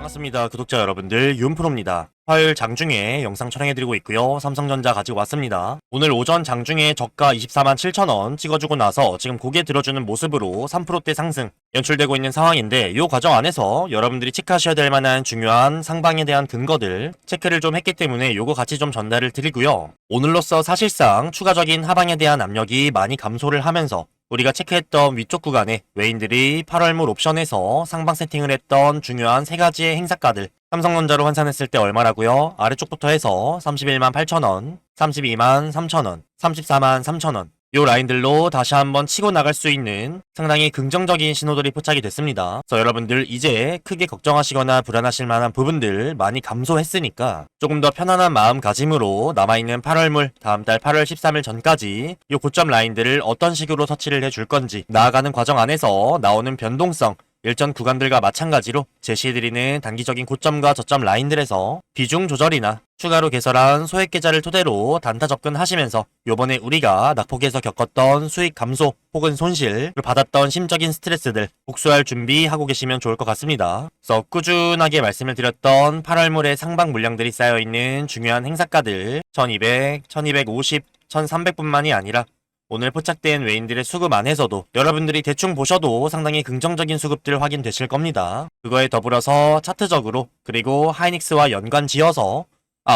반갑습니다. 구독자 여러분들, 윤프로입니다. 화요일 장중에 영상 촬영해드리고 있고요. 삼성전자 가지고 왔습니다. 오늘 오전 장중에 저가 24만 7천원 찍어주고 나서 지금 고개 들어주는 모습으로 3%대 상승 연출되고 있는 상황인데, 이 과정 안에서 여러분들이 체크하셔야 될 만한 중요한 상방에 대한 근거들 체크를 좀 했기 때문에 요거 같이 좀 전달을 드리고요. 오늘로써 사실상 추가적인 하방에 대한 압력이 많이 감소를 하면서 우리가 체크했던 위쪽 구간에 외인들이 8월물 옵션에서 상방 세팅을 했던 중요한 세 가지의 행사가들, 삼성전자로 환산했을 때 얼마라고요? 아래쪽부터 해서 31만 8천원, 32만 3천원, 34만 3천원 요 라인들로 다시 한번 치고 나갈 수 있는 상당히 긍정적인 신호들이 포착이 됐습니다. 그래서 여러분들 이제 크게 걱정하시거나 불안하실 만한 부분들 많이 감소했으니까 조금 더 편안한 마음가짐으로 남아있는 8월물, 다음달 8월 13일 전까지 요 고점 라인들을 어떤 식으로 터치를 해줄 건지, 나아가는 과정 안에서 나오는 변동성, 일전 구간들과 마찬가지로 제시해드리는 단기적인 고점과 저점 라인들에서 비중 조절이나 추가로 개설한 소액 계좌를 토대로 단타 접근하시면서 요번에 우리가 낙폭에서 겪었던 수익 감소 혹은 손실을 받았던 심적인 스트레스들 복수할 준비하고 계시면 좋을 것 같습니다. 그래서 꾸준하게 말씀을 드렸던 8월물의 상방 물량들이 쌓여있는 중요한 행사가들 1200, 1250, 1300뿐만이 아니라 오늘 포착된 외인들의 수급 안에서도 여러분들이 대충 보셔도 상당히 긍정적인 수급들 확인되실 겁니다. 그거에 더불어서 차트적으로 그리고 하이닉스와 연관 지어서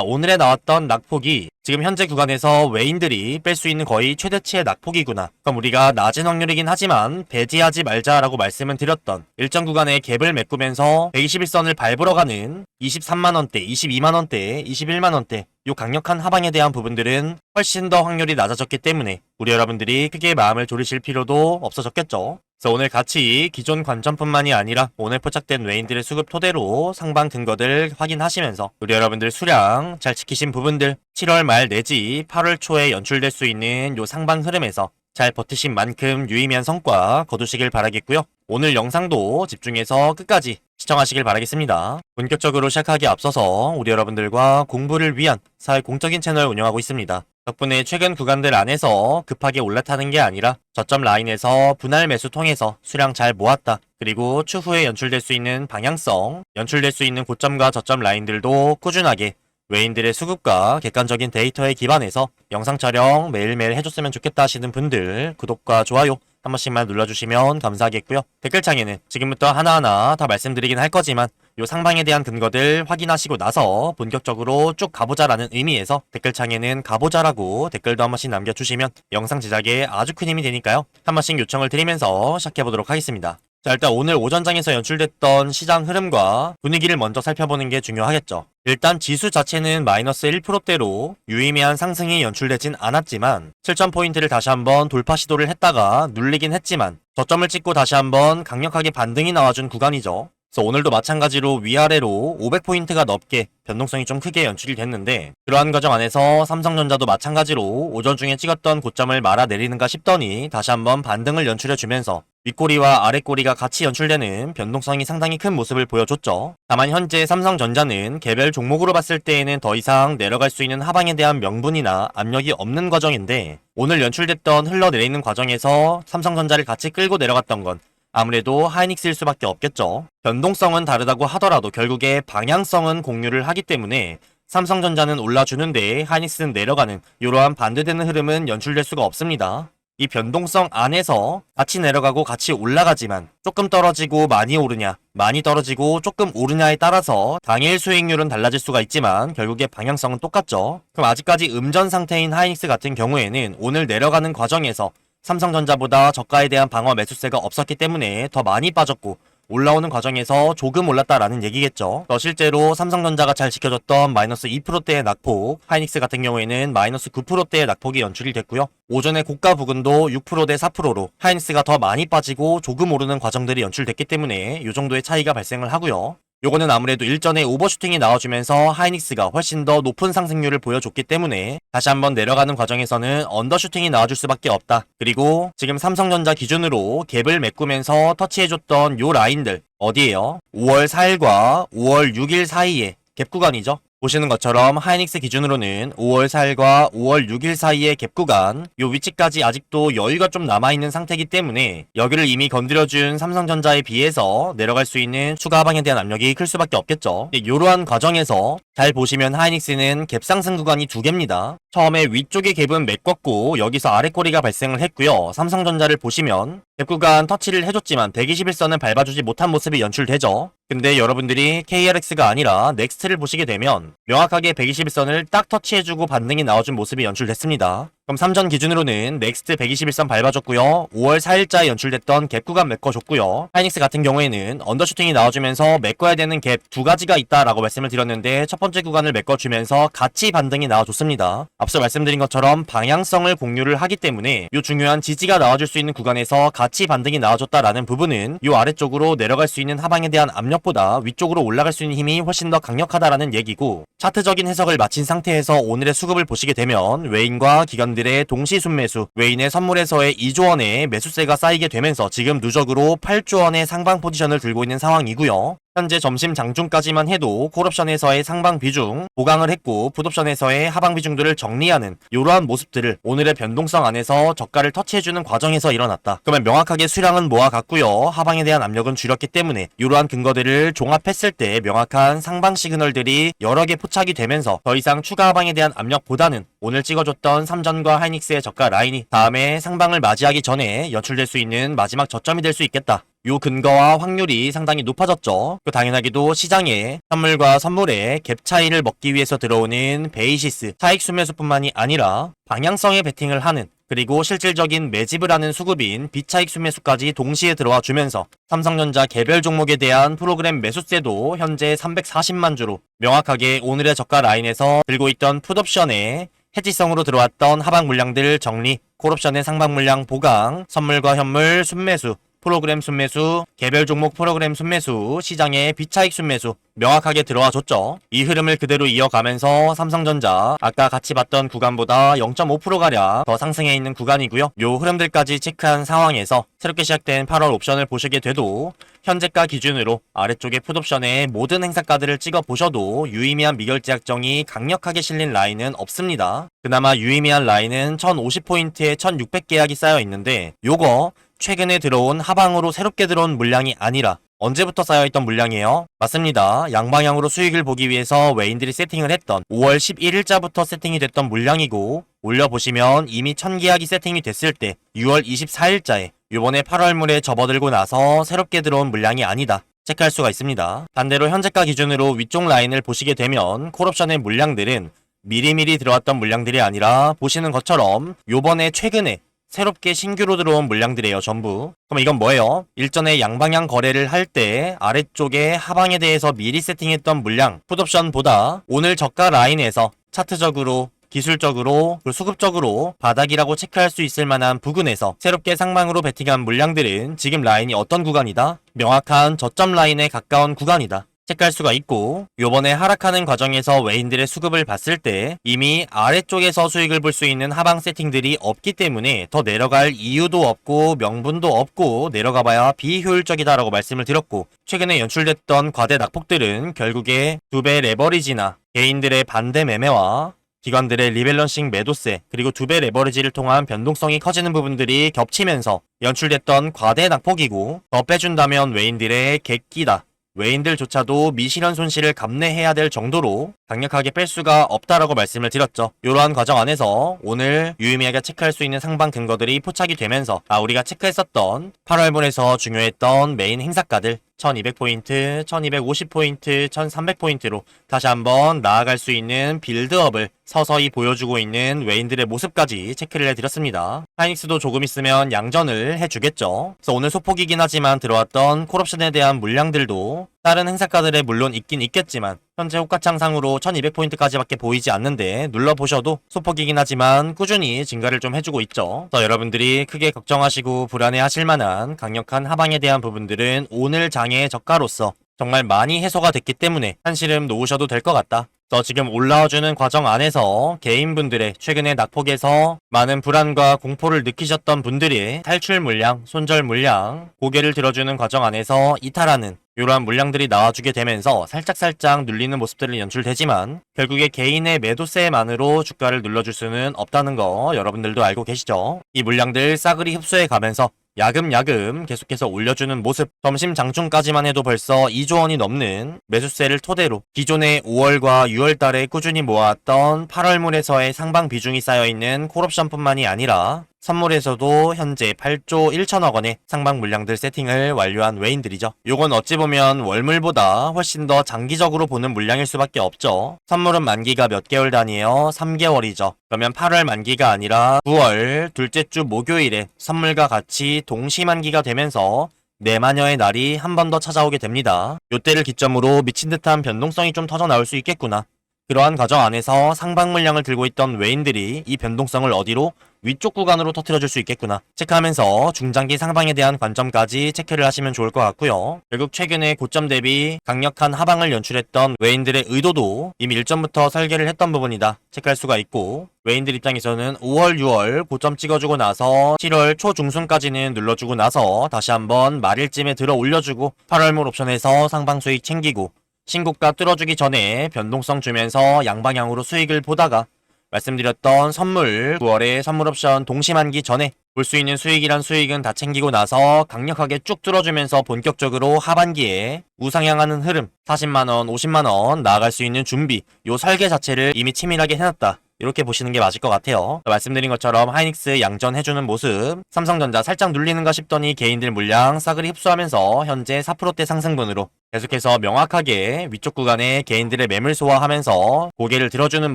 오늘에 나왔던 낙폭이 지금 현재 구간에서 외인들이 뺄 수 있는 거의 최대치의 낙폭이구나. 그럼 우리가 낮은 확률이긴 하지만 배제하지 말자라고 말씀을 드렸던 일정 구간의 갭을 메꾸면서 121선을 밟으러 가는 23만원대, 22만원대, 21만원대 요 강력한 하방에 대한 부분들은 훨씬 더 확률이 낮아졌기 때문에 우리 여러분들이 크게 마음을 졸이실 필요도 없어졌겠죠. 그래서 오늘 같이 기존 관점뿐만이 아니라 오늘 포착된 외인들의 수급 토대로 상방 근거들 확인하시면서 우리 여러분들 수량 잘 지키신 부분들 7월 말 내지 8월 초에 연출될 수 있는 요 상방 흐름에서 잘 버티신 만큼 유의미한 성과 거두시길 바라겠고요. 오늘 영상도 집중해서 끝까지 시청하시길 바라겠습니다. 본격적으로 시작하기 앞서서 우리 여러분들과 공부를 위한 사회 공적인 채널 운영하고 있습니다. 덕분에 최근 구간들 안에서 급하게 올라타는 게 아니라 저점 라인에서 분할 매수 통해서 수량 잘 모았다. 그리고 추후에 연출될 수 있는 방향성, 연출될 수 있는 고점과 저점 라인들도 꾸준하게 외인들의 수급과 객관적인 데이터에 기반해서 영상 촬영 매일매일 해줬으면 좋겠다 하시는 분들 구독과 좋아요 한 번씩만 눌러주시면 감사하겠고요. 댓글창에는 지금부터 하나하나 다 말씀드리긴 할 거지만 요 상방에 대한 근거들 확인하시고 나서 본격적으로 쭉 가보자라는 의미에서 댓글창에는 가보자라고 댓글도 한 번씩 남겨주시면 영상 제작에 아주 큰 힘이 되니까요. 한 번씩 요청을 드리면서 시작해보도록 하겠습니다. 자, 일단 오늘 오전장에서 연출됐던 시장 흐름과 분위기를 먼저 살펴보는 게 중요하겠죠. 일단 지수 자체는 마이너스 1%대로 유의미한 상승이 연출되진 않았지만 7,000포인트를 다시 한번 돌파 시도를 했다가 눌리긴 했지만 저점을 찍고 다시 한번 강력하게 반등이 나와준 구간이죠. 그래서 오늘도 마찬가지로 위아래로 500포인트가 넘게 변동성이 좀 크게 연출이 됐는데, 그러한 과정 안에서 삼성전자도 마찬가지로 오전 중에 찍었던 고점을 말아내리는가 싶더니 다시 한번 반등을 연출해주면서 윗꼬리와 아랫꼬리가 같이 연출되는 변동성이 상당히 큰 모습을 보여줬죠. 다만 현재 삼성전자는 개별 종목으로 봤을 때에는 더 이상 내려갈 수 있는 하방에 대한 명분이나 압력이 없는 과정인데, 오늘 연출됐던 흘러내리는 과정에서 삼성전자를 같이 끌고 내려갔던 건 아무래도 하이닉스일 수밖에 없겠죠. 변동성은 다르다고 하더라도 결국에 방향성은 공유를 하기 때문에 삼성전자는 올라주는데 하이닉스는 내려가는 이러한 반대되는 흐름은 연출될 수가 없습니다. 이 변동성 안에서 같이 내려가고 같이 올라가지만 조금 떨어지고 많이 오르냐, 많이 떨어지고 조금 오르냐에 따라서 당일 수익률은 달라질 수가 있지만 결국에 방향성은 똑같죠. 그럼 아직까지 음전 상태인 하이닉스 같은 경우에는 오늘 내려가는 과정에서 삼성전자보다 저가에 대한 방어 매수세가 없었기 때문에 더 많이 빠졌고 올라오는 과정에서 조금 올랐다라는 얘기겠죠. 실제로 삼성전자가 잘 지켜줬던 마이너스 2%대의 낙폭, 하이닉스 같은 경우에는 마이너스 9%대의 낙폭이 연출이 됐고요. 오전에 고가 부근도 6%대 4%로 하이닉스가 더 많이 빠지고 조금 오르는 과정들이 연출됐기 때문에 이 정도의 차이가 발생을 하고요. 요거는 아무래도 일전에 오버슈팅이 나와주면서 하이닉스가 훨씬 더 높은 상승률을 보여줬기 때문에 다시 한번 내려가는 과정에서는 언더슈팅이 나와줄 수밖에 없다. 그리고 지금 삼성전자 기준으로 갭을 메꾸면서 터치해줬던 요 라인들 어디에요? 5월 4일과 5월 6일 사이에 갭 구간이죠. 보시는 것처럼 하이닉스 기준으로는 5월 4일과 5월 6일 사이의 갭 구간, 요 위치까지 아직도 여유가 좀 남아있는 상태이기 때문에 여기를 이미 건드려준 삼성전자에 비해서 내려갈 수 있는 추가 하방에 대한 압력이 클 수밖에 없겠죠. 이러한 과정에서 잘 보시면 하이닉스는 갭 상승 구간이 두 개입니다. 처음에 위쪽의 갭은 메꿨고 여기서 아래 꼬리가 발생을 했고요. 삼성전자를 보시면 갭 구간 터치를 해줬지만 121선을 밟아주지 못한 모습이 연출되죠. 근데 여러분들이 KRX가 아니라 넥스트를 보시게 되면 명확하게 121선을 딱 터치해주고 반등이 나와준 모습이 연출됐습니다. 그럼 3전 기준으로는 넥스트 121선 밟아줬고요. 5월 4일자에 연출됐던 갭 구간 메꿔줬고요. 하이닉스 같은 경우에는 언더슈팅이 나와주면서 메꿔야 되는 갭 두 가지가 있다라고 말씀을 드렸는데 첫 번째 구간을 메꿔주면서 같이 반등이 나와줬습니다. 앞서 말씀드린 것처럼 방향성을 공유를 하기 때문에 이 중요한 지지가 나와줄 수 있는 구간에서 같이 반등이 나와줬다라는 부분은 이 아래쪽으로 내려갈 수 있는 하방에 대한 압력보다 위쪽으로 올라갈 수 있는 힘이 훨씬 더 강력하다라는 얘기고, 차트적인 해석을 마친 상태에서 오늘의 수급을 보시게 되면 외인과 기관들의 동시 순매수, 외인의 선물에서의 2조 원의 매수세가 쌓이게 되면서 지금 누적으로 8조 원의 상방 포지션을 들고 있는 상황이고요. 현재 점심 장중까지만 해도 콜옵션에서의 상방 비중 보강을 했고 풋옵션에서의 하방 비중들을 정리하는 이러한 모습들을 오늘의 변동성 안에서 저가를 터치해주는 과정에서 일어났다. 그러면 명확하게 수량은 모아갔고요. 하방에 대한 압력은 줄였기 때문에 이러한 근거들을 종합했을 때 명확한 상방 시그널들이 여러 개 포착이 되면서 더 이상 추가 하방에 대한 압력보다는 오늘 찍어줬던 삼전과 하이닉스의 저가 라인이 다음에 상방을 맞이하기 전에 연출될 수 있는 마지막 저점이 될 수 있겠다. 요 근거와 확률이 상당히 높아졌죠. 그 당연하게도 시장에 선물과 선물의 갭 차이를 먹기 위해서 들어오는 베이시스, 차익 순매수뿐만이 아니라 방향성에 베팅을 하는, 그리고 실질적인 매집을 하는 수급인 비차익 순매수까지 동시에 들어와 주면서 삼성전자 개별 종목에 대한 프로그램 매수세도 현재 340만 주로 명확하게 오늘의 저가 라인에서 들고 있던 풋옵션에 해지성으로 들어왔던 하방 물량들 정리, 콜옵션의 상방 물량 보강, 선물과 현물 순매수, 프로그램 순매수, 개별 종목 프로그램 순매수, 시장의 비차익 순매수 명확하게 들어와 줬죠. 이 흐름을 그대로 이어가면서 삼성전자 아까 같이 봤던 구간보다 0.5%가량 더 상승해 있는 구간이고요. 요 흐름들까지 체크한 상황에서 새롭게 시작된 8월 옵션을 보시게 돼도 현재가 기준으로 아래쪽에 풋옵션의 모든 행사가들을 찍어 보셔도 유의미한 미결제 약정이 강력하게 실린 라인은 없습니다. 그나마 유의미한 라인은 1050포인트에 1600계약이 쌓여 있는데 요거 최근에 들어온 하방으로 새롭게 들어온 물량이 아니라 언제부터 쌓여있던 물량이에요? 맞습니다. 양방향으로 수익을 보기 위해서 외인들이 세팅을 했던 5월 11일자부터 세팅이 됐던 물량이고, 올려보시면 이미 1000계약이 세팅이 됐을 때 6월 24일자에 이번에 8월물에 접어들고 나서 새롭게 들어온 물량이 아니다 체크할 수가 있습니다. 반대로 현재가 기준으로 위쪽 라인을 보시게 되면 콜옵션의 물량들은 미리미리 들어왔던 물량들이 아니라 보시는 것처럼 요번에 최근에 새롭게 신규로 들어온 물량들이에요, 전부. 그럼 이건 뭐예요? 일전에 양방향 거래를 할 때 아래쪽에 하방에 대해서 미리 세팅했던 물량, 풋옵션보다 오늘 저가 라인에서 차트적으로, 기술적으로, 그리고 수급적으로 바닥이라고 체크할 수 있을 만한 부근에서 새롭게 상방으로 베팅한 물량들은 지금 라인이 어떤 구간이다? 명확한 저점 라인에 가까운 구간이다 체크할 수가 있고, 요번에 하락하는 과정에서 외인들의 수급을 봤을 때 이미 아래쪽에서 수익을 볼 수 있는 하방 세팅들이 없기 때문에 더 내려갈 이유도 없고 명분도 없고 내려가봐야 비효율적이다라고 말씀을 드렸고, 최근에 연출됐던 과대 낙폭들은 결국에 2배 레버리지나 개인들의 반대 매매와 기관들의 리밸런싱 매도세, 그리고 2배 레버리지를 통한 변동성이 커지는 부분들이 겹치면서 연출됐던 과대 낙폭이고, 더 빼준다면 외인들의 객기다, 외인들조차도 미실현 손실을 감내해야 될 정도로 강력하게 뺄 수가 없다라고 말씀을 드렸죠. 이러한 과정 안에서 오늘 유의미하게 체크할 수 있는 상방 근거들이 포착이 되면서 우리가 체크했었던 8월분에서 중요했던 메인 행사가들 1200포인트, 1250포인트, 1300포인트로 다시 한번 나아갈 수 있는 빌드업을 서서히 보여주고 있는 외인들의 모습까지 체크를 해드렸습니다. 하이닉스도 조금 있으면 양전을 해주겠죠. 그래서 오늘 소폭이긴 하지만 들어왔던 콜옵션에 대한 물량들도 다른 행사가들에 물론 있긴 있겠지만 현재 호가창상으로 1200포인트까지밖에 보이지 않는데 눌러보셔도 소폭이긴 하지만 꾸준히 증가를 좀 해주고 있죠. 그래서 여러분들이 크게 걱정하시고 불안해하실 만한 강력한 하방에 대한 부분들은 오늘 장의 저가로서 정말 많이 해소가 됐기 때문에 한시름 놓으셔도 될 것 같다. 지금 올라와주는 과정 안에서 개인분들의 최근의 낙폭에서 많은 불안과 공포를 느끼셨던 분들이 탈출 물량, 손절 물량, 고개를 들어주는 과정 안에서 이탈하는 이러한 물량들이 나와주게 되면서 살짝살짝 눌리는 모습들이 연출되지만 결국에 개인의 매도세만으로 주가를 눌러줄 수는 없다는 거 여러분들도 알고 계시죠? 이 물량들 싸그리 흡수해 가면서 야금야금 계속해서 올려주는 모습, 점심 장중까지만 해도 벌써 2조 원이 넘는 매수세를 토대로 기존의 5월과 6월 달에 꾸준히 모아왔던 8월물에서의 상방 비중이 쌓여있는 콜옵션뿐만이 아니라 선물에서도 현재 8조 1천억 원의 상방 물량들 세팅을 완료한 외인들이죠. 요건 어찌 보면 월물보다 훨씬 더 장기적으로 보는 물량일 수밖에 없죠. 선물은 만기가 몇 개월 단위예요? 3개월이죠. 그러면 8월 만기가 아니라 9월 둘째 주 목요일에 선물과 같이 동시 만기가 되면서 내마녀의 날이 한 번 더 찾아오게 됩니다. 요때를 기점으로 미친 듯한 변동성이 좀 터져 나올 수 있겠구나. 그러한 과정 안에서 상방 물량을 들고 있던 외인들이 이 변동성을 어디로? 위쪽 구간으로 터뜨려줄 수 있겠구나. 체크하면서 중장기 상방에 대한 관점까지 체크를 하시면 좋을 것 같고요. 결국 최근에 고점 대비 강력한 하방을 연출했던 외인들의 의도도 이미 일전부터 설계를 했던 부분이다. 체크할 수가 있고 외인들 입장에서는 5월, 6월 고점 찍어주고 나서 7월 초중순까지는 눌러주고 나서 다시 한번 말일쯤에 들어 올려주고 8월물 옵션에서 상방 수익 챙기고 신고가 뚫어주기 전에 변동성 주면서 양방향으로 수익을 보다가 말씀드렸던 선물 9월에 선물 옵션 동시만기 전에 볼 수 있는 수익이란 수익은 다 챙기고 나서 강력하게 쭉 뚫어주면서 본격적으로 하반기에 우상향하는 흐름 40만원, 50만원 나아갈 수 있는 준비 요 설계 자체를 이미 치밀하게 해놨다. 이렇게 보시는 게 맞을 것 같아요. 말씀드린 것처럼 하이닉스 양전해주는 모습 삼성전자 살짝 눌리는가 싶더니 개인들 물량 싸그리 흡수하면서 현재 4%대 상승분으로 계속해서 명확하게 위쪽 구간에 개인들의 매물 소화하면서 고개를 들어주는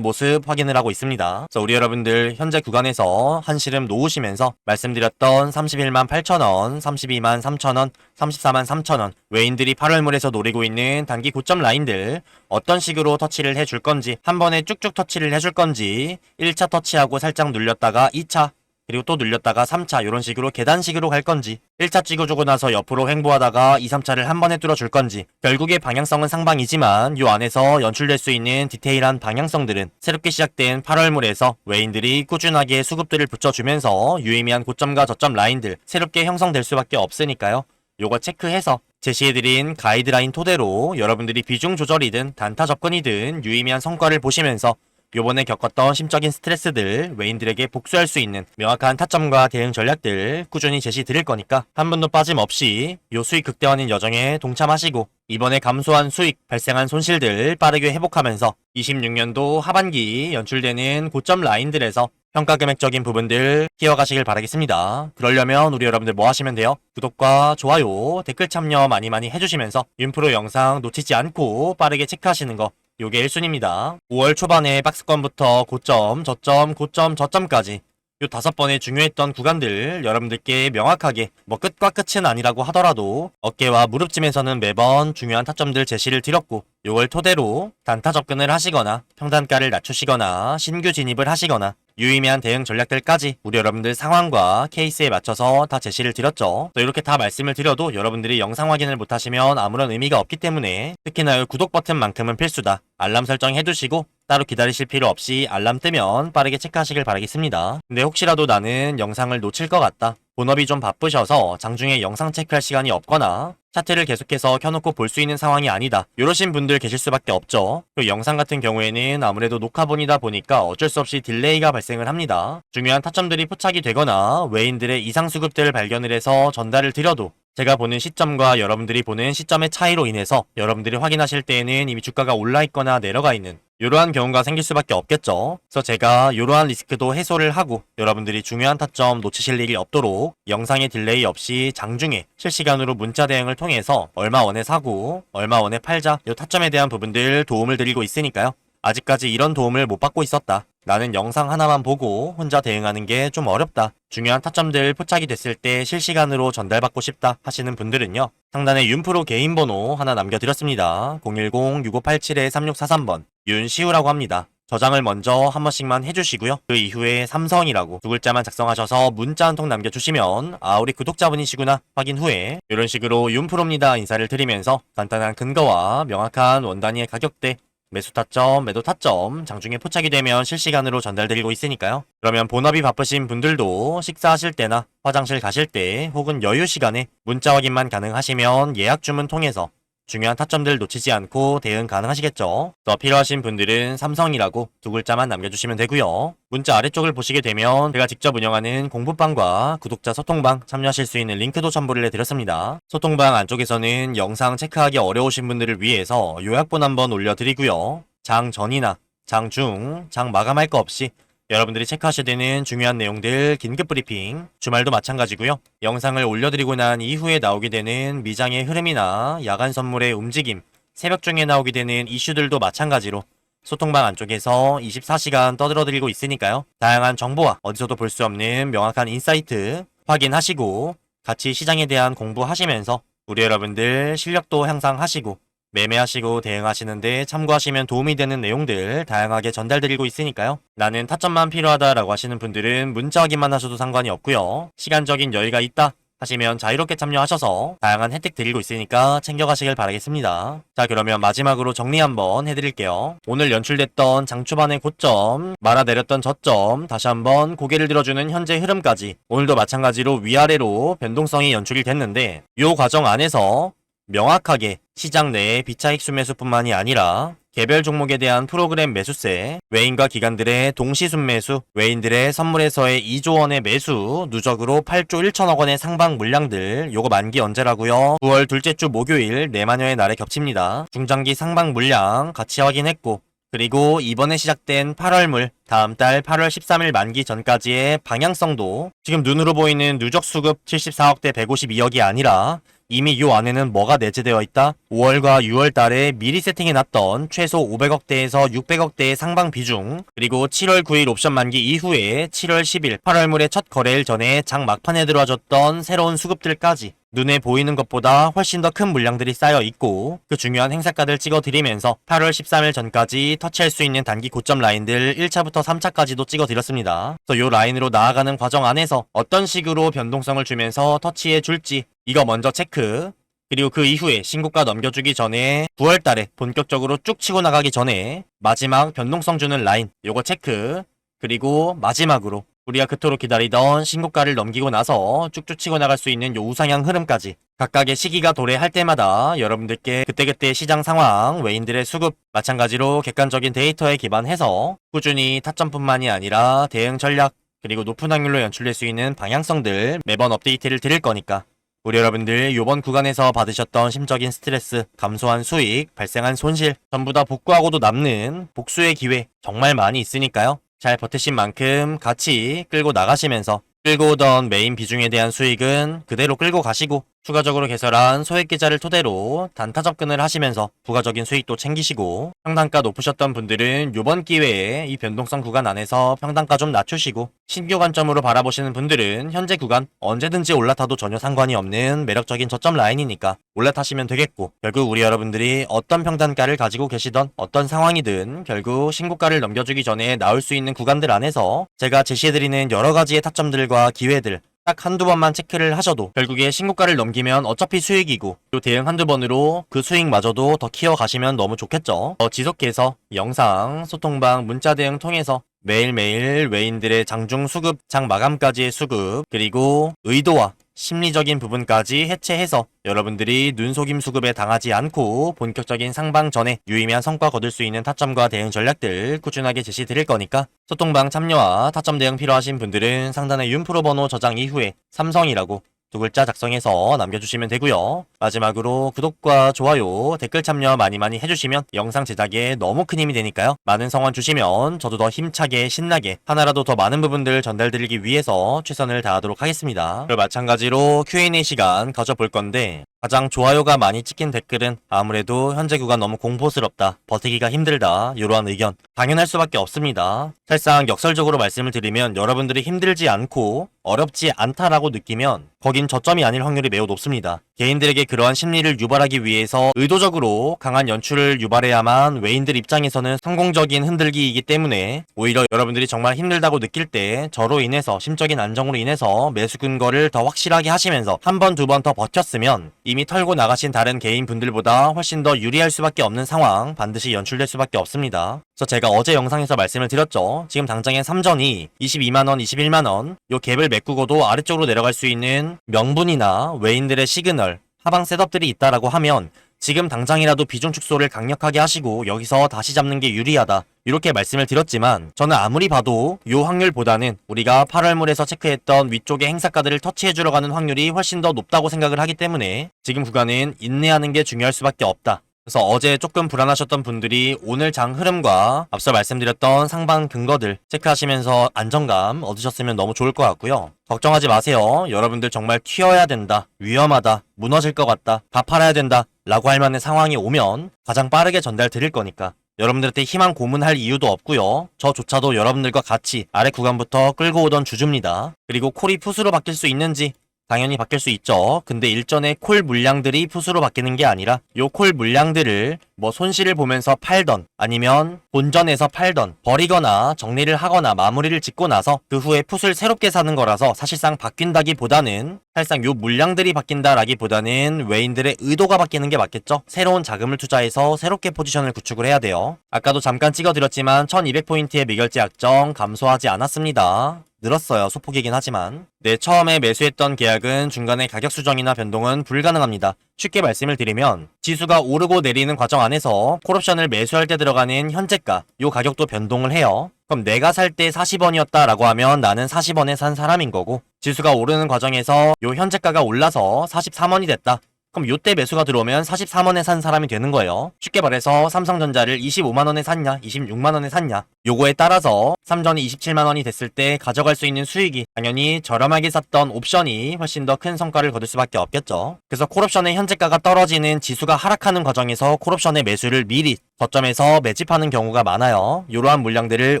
모습 확인을 하고 있습니다. 그래서 우리 여러분들 현재 구간에서 한시름 놓으시면서 말씀드렸던 31만 8천원, 32만 3천원, 34만 3천원 외인들이 8월물에서 노리고 있는 단기 고점 라인들 어떤 식으로 터치를 해줄 건지 한 번에 쭉쭉 터치를 해줄 건지 1차 터치하고 살짝 눌렸다가 2차 그리고 또 눌렸다가 3차 이런 식으로 계단식으로 갈 건지 1차 찍어주고 나서 옆으로 횡보하다가 2, 3차를 한 번에 뚫어줄 건지 결국의 방향성은 상방이지만 요 안에서 연출될 수 있는 디테일한 방향성들은 새롭게 시작된 8월물에서 외인들이 꾸준하게 수급들을 붙여주면서 유의미한 고점과 저점 라인들 새롭게 형성될 수밖에 없으니까요. 요거 체크해서 제시해드린 가이드라인 토대로 여러분들이 비중 조절이든 단타 접근이든 유의미한 성과를 보시면서 요번에 겪었던 심적인 스트레스들 외인들에게 복수할 수 있는 명확한 타점과 대응 전략들 꾸준히 제시 드릴 거니까 한 분도 빠짐없이 요 수익 극대화하는 여정에 동참하시고 이번에 감소한 수익, 발생한 손실들 빠르게 회복하면서 26년도 하반기 연출되는 고점 라인들에서 평가 금액적인 부분들 키워가시길 바라겠습니다. 그러려면 우리 여러분들 뭐 하시면 돼요? 구독과 좋아요, 댓글 참여 많이 해주시면서 윤프로 영상 놓치지 않고 빠르게 체크하시는 거 요게 1순위입니다. 5월 초반에 박스권부터 고점, 저점, 고점, 저점까지 요 5번의 중요했던 구간들 여러분들께 명확하게 뭐 끝과 끝은 아니라고 하더라도 어깨와 무릎쯤에서는 매번 중요한 타점들 제시를 드렸고 요걸 토대로 단타 접근을 하시거나 평단가를 낮추시거나 신규 진입을 하시거나 유의미한 대응 전략들까지 우리 여러분들 상황과 케이스에 맞춰서 다 제시를 드렸죠. 또 이렇게 다 말씀을 드려도 여러분들이 영상 확인을 못하시면 아무런 의미가 없기 때문에 특히나 이 구독 버튼만큼은 필수다. 알람 설정 해두시고 따로 기다리실 필요 없이 알람 뜨면 빠르게 체크하시길 바라겠습니다. 근데 혹시라도 나는 영상을 놓칠 것 같다. 본업이 좀 바쁘셔서 장중에 영상 체크할 시간이 없거나 차트를 계속해서 켜놓고 볼 수 있는 상황이 아니다. 이러신 분들 계실 수밖에 없죠. 그리고 영상 같은 경우에는 아무래도 녹화본이다 보니까 어쩔 수 없이 딜레이가 발생을 합니다. 중요한 타점들이 포착이 되거나 외인들의 이상 수급들을 발견을 해서 전달을 드려도 제가 보는 시점과 여러분들이 보는 시점의 차이로 인해서 여러분들이 확인하실 때에는 이미 주가가 올라있거나 내려가 있는 이러한 경우가 생길 수밖에 없겠죠. 그래서 제가 이러한 리스크도 해소를 하고 여러분들이 중요한 타점 놓치실 일이 없도록 영상의 딜레이 없이 장중에 실시간으로 문자 대응을 통해서 얼마 원에 사고 얼마 원에 팔자 이 타점에 대한 부분들 도움을 드리고 있으니까요. 아직까지 이런 도움을 못 받고 있었다. 나는 영상 하나만 보고 혼자 대응하는 게 좀 어렵다. 중요한 타점들 포착이 됐을 때 실시간으로 전달받고 싶다 하시는 분들은요. 상단에 윤프로 개인 번호 하나 남겨드렸습니다. 010-6587-3643번 윤시우라고 합니다. 저장을 먼저 한 번씩만 해주시고요. 그 이후에 삼성이라고 두 글자만 작성하셔서 문자 한 통 남겨주시면 우리 구독자분이시구나 확인 후에 이런 식으로 윤프로입니다 인사를 드리면서 간단한 근거와 명확한 원단위의 가격대 매수 타점, 매도 타점 장중에 포착이 되면 실시간으로 전달드리고 있으니까요. 그러면 본업이 바쁘신 분들도 식사하실 때나 화장실 가실 때 혹은 여유 시간에 문자 확인만 가능하시면 예약 주문 통해서 중요한 타점들 놓치지 않고 대응 가능하시겠죠? 더 필요하신 분들은 삼성이라고 두 글자만 남겨주시면 되고요. 문자 아래쪽을 보시게 되면 제가 직접 운영하는 공부방과 구독자 소통방 참여하실 수 있는 링크도 첨부를 해드렸습니다. 소통방 안쪽에서는 영상 체크하기 어려우신 분들을 위해서 요약본 한번 올려드리고요. 장 전이나 장 중, 장 마감할 거 없이 여러분들이 체크하셔야 되는 중요한 내용들 긴급 브리핑, 주말도 마찬가지고요. 영상을 올려드리고 난 이후에 나오게 되는 미장의 흐름이나 야간 선물의 움직임, 새벽 중에 나오게 되는 이슈들도 마찬가지로 소통방 안쪽에서 24시간 떠들어드리고 있으니까요. 다양한 정보와 어디서도 볼 수 없는 명확한 인사이트 확인하시고 같이 시장에 대한 공부하시면서 우리 여러분들 실력도 향상하시고 매매하시고 대응하시는데 참고하시면 도움이 되는 내용들 다양하게 전달드리고 있으니까요. 나는 타점만 필요하다라고 하시는 분들은 문자 확인만 하셔도 상관이 없고요. 시간적인 여유가 있다 하시면 자유롭게 참여하셔서 다양한 혜택 드리고 있으니까 챙겨가시길 바라겠습니다. 자, 그러면 마지막으로 정리 한번 해드릴게요. 오늘 연출됐던 장초반의 고점, 말아내렸던 저점, 다시 한번 고개를 들어주는 현재 흐름까지 오늘도 마찬가지로 위아래로 변동성이 연출이 됐는데 이 과정 안에서 명확하게 시장 내의 비차익 순매수뿐만이 아니라 개별 종목에 대한 프로그램 매수세, 외인과 기관들의 동시 순매수, 외인들의 선물에서의 2조 원의 매수, 누적으로 8조 1천억 원의 상방 물량들, 요거 만기 언제라고요? 9월 둘째 주 목요일 내마녀의 날에 겹칩니다. 중장기 상방 물량 같이 확인했고, 그리고 이번에 시작된 8월물, 다음 달 8월 13일 만기 전까지의 방향성도 지금 눈으로 보이는 누적 수급 74억대 152억이 아니라 이미 요 안에는 뭐가 내재되어 있다? 5월과 6월 달에 미리 세팅해놨던 최소 500억대에서 600억대의 상방 비중, 그리고 7월 9일 옵션 만기 이후에 7월 10일 8월물의 첫 거래일 전에 장 막판에 들어와줬던 새로운 수급들까지 눈에 보이는 것보다 훨씬 더 큰 물량들이 쌓여 있고 그 중요한 행사가들 찍어드리면서 8월 13일 전까지 터치할 수 있는 단기 고점 라인들 1차부터 3차까지도 찍어드렸습니다. 그래서 요 라인으로 나아가는 과정 안에서 어떤 식으로 변동성을 주면서 터치해 줄지 이거 먼저 체크, 그리고 그 이후에 신고가 넘겨주기 전에 9월 달에 본격적으로 쭉 치고 나가기 전에 마지막 변동성 주는 라인 요거 체크, 그리고 마지막으로 우리가 그토록 기다리던 신고가를 넘기고 나서 쭉쭉 치고 나갈 수 있는 요 우상향 흐름까지 각각의 시기가 도래할 때마다 여러분들께 그때그때 시장 상황, 외인들의 수급, 마찬가지로 객관적인 데이터에 기반해서 꾸준히 타점뿐만이 아니라 대응 전략, 그리고 높은 확률로 연출될 수 있는 방향성들 매번 업데이트를 드릴 거니까 우리 여러분들 요번 구간에서 받으셨던 심적인 스트레스, 감소한 수익, 발생한 손실 전부 다 복구하고도 남는 복수의 기회 정말 많이 있으니까요. 잘 버티신 만큼 같이 끌고 나가시면서 끌고 오던 메인 비중에 대한 수익은 그대로 끌고 가시고 추가적으로 개설한 소액 계좌를 토대로 단타 접근을 하시면서 부가적인 수익도 챙기시고 평단가 높으셨던 분들은 요번 기회에 이 변동성 구간 안에서 평단가 좀 낮추시고 신규 관점으로 바라보시는 분들은 현재 구간 언제든지 올라타도 전혀 상관이 없는 매력적인 저점 라인이니까 올라타시면 되겠고 결국 우리 여러분들이 어떤 평단가를 가지고 계시던 어떤 상황이든 결국 신고가를 넘겨주기 전에 나올 수 있는 구간들 안에서 제가 제시해드리는 여러 가지의 타점들과 기회들 딱 한두 번만 체크를 하셔도 결국에 신고가를 넘기면 어차피 수익이고 또 대응 한두 번으로 그 수익마저도 더 키워가시면 너무 좋겠죠. 지속해서 영상, 소통방, 문자 대응 통해서 매일매일 외인들의 장중 수급, 장 마감까지의 수급, 그리고 의도와 심리적인 부분까지 해체해서 여러분들이 눈속임 수급에 당하지 않고 본격적인 상방 전에 유의미한 성과 거둘 수 있는 타점과 대응 전략들 꾸준하게 제시 드릴 거니까 소통방 참여와 타점 대응 필요하신 분들은 상단의 윤프로 번호 저장 이후에 삼성이라고 두 글자 작성해서 남겨주시면 되고요. 마지막으로 구독과 좋아요, 댓글 참여 많이 해주시면 영상 제작에 너무 큰 힘이 되니까요. 많은 성원 주시면 저도 더 힘차게 신나게 하나라도 더 많은 부분들 전달드리기 위해서 최선을 다하도록 하겠습니다. 그리고 마찬가지로 Q&A 시간 가져볼 건데 가장 좋아요가 많이 찍힌 댓글은 아무래도 현재 구간 너무 공포스럽다, 버티기가 힘들다 이러한 의견 당연할 수밖에 없습니다. 사실상 역설적으로 말씀을 드리면 여러분들이 힘들지 않고 어렵지 않다라고 느끼면 거긴 저점이 아닐 확률이 매우 높습니다. 개인들에게 그러한 심리를 유발하기 위해서 의도적으로 강한 연출을 유발해야만 외인들 입장에서는 성공적인 흔들기이기 때문에 오히려 여러분들이 정말 힘들다고 느낄 때 저로 인해서 심적인 안정으로 인해서 매수 근거를 더 확실하게 하시면서 한 번, 두 번 더 버텼으면 이미 털고 나가신 다른 개인 분들보다 훨씬 더 유리할 수밖에 없는 상황 반드시 연출될 수밖에 없습니다. 그래서 제가 어제 영상에서 말씀을 드렸죠. 지금 당장의 3전이 22만원, 21만원 요 갭을 메꾸고도 아래쪽으로 내려갈 수 있는 명분이나 외인들의 시그널, 하방 셋업들이 있다라고 하면 지금 당장이라도 비중 축소를 강력하게 하시고 여기서 다시 잡는 게 유리하다. 이렇게 말씀을 드렸지만 저는 아무리 봐도 요 확률보다는 우리가 8월물에서 체크했던 위쪽의 행사가들을 터치해주러 가는 확률이 훨씬 더 높다고 생각을 하기 때문에 지금 구간은 인내하는 게 중요할 수밖에 없다. 그래서 어제 조금 불안하셨던 분들이 오늘 장 흐름과 앞서 말씀드렸던 상방 근거들 체크하시면서 안정감 얻으셨으면 너무 좋을 것 같고요. 걱정하지 마세요. 여러분들 정말 튀어야 된다, 위험하다, 무너질 것 같다, 다 팔아야 된다 라고 할 만한 상황이 오면 가장 빠르게 전달 드릴 거니까 여러분들한테 희망 고문할 이유도 없고요. 저조차도 여러분들과 같이 아래 구간부터 끌고 오던 주주입니다. 그리고 콜이 풋으로 바뀔 수 있는지 당연히 바뀔 수 있죠. 근데 일전에 콜 물량들이 풋으로 바뀌는 게 아니라 요 콜 물량들을 뭐 손실을 보면서 팔던 아니면 본전에서 팔던 버리거나 정리를 하거나 마무리를 짓고 나서 그 후에 풋을 새롭게 사는 거라서 사실상 바뀐다기보다는 사실상 요 물량들이 바뀐다라기보다는 외인들의 의도가 바뀌는 게 맞겠죠. 새로운 자금을 투자해서 새롭게 포지션을 구축을 해야 돼요. 아까도 잠깐 찍어드렸지만 1200포인트의 미결제 약정 감소하지 않았습니다. 늘었어요. 소폭이긴 하지만. 네, 처음에 매수했던 계약은 중간에 가격 수정이나 변동은 불가능합니다. 쉽게 말씀을 드리면 지수가 오르고 내리는 과정 안에서 콜옵션을 매수할 때 들어가는 현재가 요 가격도 변동을 해요. 그럼 내가 살 때 40원이었다 라고 하면 나는 40원에 산 사람인 거고 지수가 오르는 과정에서 요 현재가가 올라서 43원이 됐다. 그럼 요때 매수가 들어오면 43원에 산 사람이 되는 거예요. 쉽게 말해서 삼성전자를 25만원에 샀냐 26만원에 샀냐 요거에 따라서 삼전이 27만원이 됐을 때 가져갈 수 있는 수익이 당연히 저렴하게 샀던 옵션이 훨씬 더 큰 성과를 거둘 수밖에 없겠죠. 그래서 콜옵션의 현재가가 떨어지는 지수가 하락하는 과정에서 콜옵션의 매수를 미리 저점에서 매집하는 경우가 많아요. 이러한 물량들을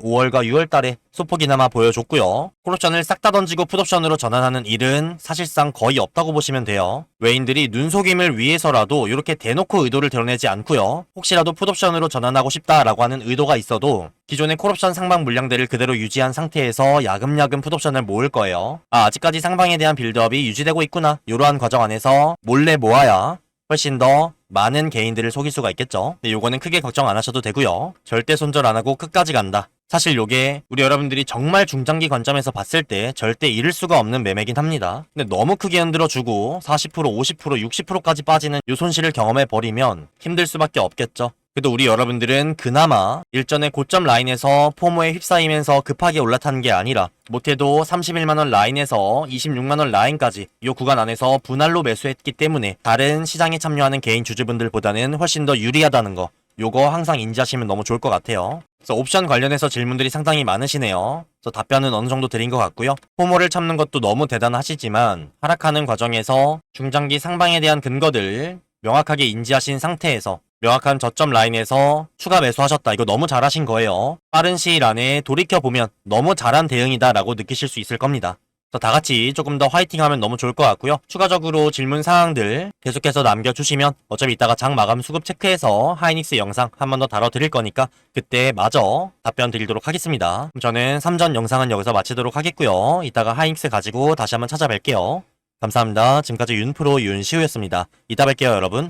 5월과 6월 달에 소폭이나마 보여줬고요. 콜옵션을 싹 다 던지고 풋옵션으로 전환하는 일은 사실상 거의 없다고 보시면 돼요. 외인들이 눈속임을 위해서라도 이렇게 대놓고 의도를 드러내지 않고요. 혹시라도 풋옵션으로 전환하고 싶다라고 하는 의도가 있어도 기존의 콜옵션 상방 물량들을 그대로 유지한 상태에서 야금야금 풋옵션을 모을 거예요. 아직까지 상방에 대한 빌드업이 유지되고 있구나. 이러한 과정 안에서 몰래 모아야 훨씬 더 많은 개인들을 속일 수가 있겠죠. 근데 요거는 크게 걱정 안 하셔도 되고요. 절대 손절 안 하고 끝까지 간다. 사실 요게 우리 여러분들이 정말 중장기 관점에서 봤을 때 절대 잃을 수가 없는 매매긴 합니다. 근데 너무 크게 흔들어주고 40%, 50%, 60%까지 빠지는 요 손실을 경험해 버리면 힘들 수밖에 없겠죠. 그래도 우리 여러분들은 그나마 일전에 고점 라인에서 포모에 휩싸이면서 급하게 올라탄 게 아니라 못해도 31만원 라인에서 26만원 라인까지 이 구간 안에서 분할로 매수했기 때문에 다른 시장에 참여하는 개인 주주분들보다는 훨씬 더 유리하다는 거 요거 항상 인지하시면 너무 좋을 것 같아요. 그래서 옵션 관련해서 질문들이 상당히 많으시네요. 그래서 답변은 어느 정도 드린 것 같고요. 포모를 참는 것도 너무 대단하시지만 하락하는 과정에서 중장기 상방에 대한 근거들 명확하게 인지하신 상태에서 명확한 저점 라인에서 추가 매수하셨다. 이거 너무 잘하신 거예요. 빠른 시일 안에 돌이켜보면 너무 잘한 대응이다 라고 느끼실 수 있을 겁니다. 그래서 다같이 조금 더 화이팅하면 너무 좋을 것 같고요. 추가적으로 질문 사항들 계속해서 남겨주시면 어차피 이따가 장 마감 수급 체크해서 하이닉스 영상 한 번 더 다뤄드릴 거니까 그때 마저 답변 드리도록 하겠습니다. 그럼 저는 3전 영상은 여기서 마치도록 하겠고요. 이따가 하이닉스 가지고 다시 한번 찾아뵐게요. 감사합니다. 지금까지 윤프로 윤시우였습니다. 이따 뵐게요 여러분.